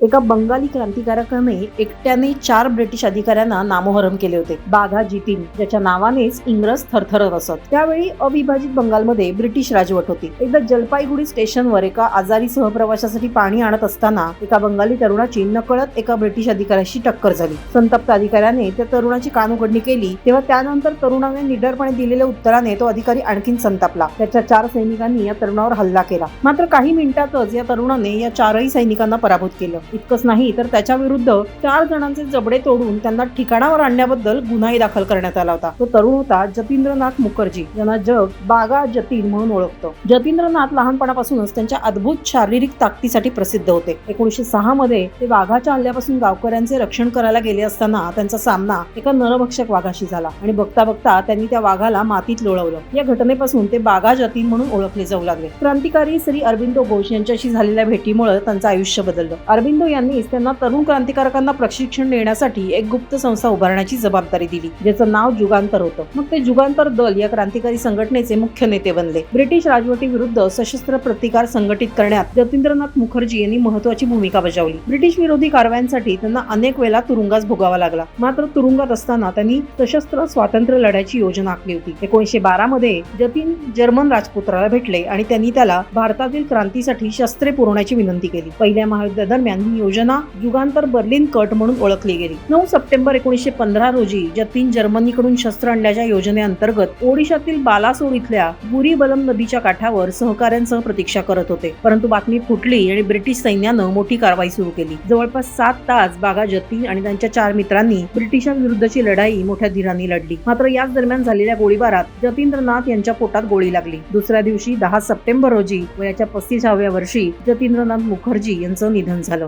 एका बंगाली क्रांतिकारकाने एकट्याने 4 ब्रिटिश अधिकाऱ्यांना नामोहरम केले होते. बाघा जितीन, ज्याच्या नावानेच इंग्रज थरथरत असत. त्यावेळी अविभाजित बंगालमध्ये ब्रिटिश राजवट होती. एकदा जलपाईगुडी स्टेशनवर एका आजारी सहप्रवाशासाठी पाणी आणत असताना एका बंगाली तरुणाची नकळत एका ब्रिटिश अधिकाऱ्याशी टक्कर झाली. संतप्त अधिकाऱ्याने त्या तरुणाची कानउघडणी केली, तेव्हा त्यानंतर तरुणाने निडरपणे दिलेल्या उत्तराने तो अधिकारी आणखीन संतापला. त्याच्या 4 सैनिकांनी या तरुणावर हल्ला केला. मात्र काही मिनिटातच या तरुणाने या 4ही सैनिकांना पराभूत केलं. इतकंच नाही तर त्याच्या विरुद्ध 4 जणांचे जबडे तोडून त्यांना ठिकाणावर आणण्याबद्दल गुन्हाही दाखल करण्यात आला होता. तो तरुण होता जतींद्रनाथ मुखर्जी, ज्यांना जग बाघा जतीन म्हणून ओळखतं. जतींद्रनाथ लहानपणापासूनच त्यांच्या अद्भुत शारीरिक ताकदीसाठी प्रसिद्ध होते. 1906 मध्ये ते वाघाच्या हल्ल्यापासून गावकऱ्यांचे रक्षण करायला गेले असताना त्यांचा सामना एका नरभक्षक वाघाशी झाला आणि बघता बघता त्यांनी त्या वाघाला मातीत लोळवलं. या घटनेपासून ते बाघा जतीन म्हणून ओळखले जाऊ लागले. क्रांतिकारी श्री अरबिंदो घोष यांच्याशी झालेल्या भेटीमुळे त्यांचं आयुष्य बदललं. अरबिंदो यांनीच त्यांना तरुण क्रांतिकारकांना प्रशिक्षण देण्यासाठी एक गुप्त संस्था उभारण्याची जबाबदारी दिली, ज्याचं नाव जुगांतर होतं. मग ते जुगांतर दल या क्रांतिकारी संघटनेचे मुख्य नेते बनले. ब्रिटिश राजवटीविरुद्ध सशस्त्र प्रतिकार संघटित करण्यात जतींद्रनाथ मुखर्जी यांनी महत्त्वाची भूमिका बजावली. ब्रिटिश विरोधी कारवायांसाठी त्यांना अनेक वेळा तुरुंगास भोगावा लागला. मात्र तुरुंगात असताना त्यांनी सशस्त्र स्वातंत्र्य लढ्याची योजना आखली होती. 1912 मध्ये जतीन जर्मन राजपुत्राला भेटले आणि त्यांनी त्याला भारतातील क्रांतीसाठी शस्त्रे पुरवण्याची विनंती केली. पहिल्या महायुद्धादरम्यान ही योजना जुगांतर बर्लिन कट म्हणून ओळखली गेली. 9 सप्टेंबर 1915 रोजी जतीन जर्मनीकडून शस्त्र आणण्याच्या योजनेअंतर्गत ओडिशातील बालासोर इथल्या बुरीबलम नदीच्या काठावर सहकाऱ्यांसह प्रतीक्षा करत होते. परंतु बातमी फुटली आणि ब्रिटिश सैन्यानं मोठी कारवाई सुरू केली. जवळपास 7 तास बाघा जतीन आणि त्यांच्या 4 मित्रांनी ब्रिटिशांविरुद्धची लढाई मोठ्या धीराने लढली. मात्र याच दरम्यान झालेल्या गोळीबारात जतींद्रनाथ यांच्या पोटात गोळी लागली. दुसऱ्या दिवशी 10 सप्टेंबर रोजी वयाच्या 35व्या वर्षी जतींद्रनाथ मुखर्जी यांचं निधन झालं.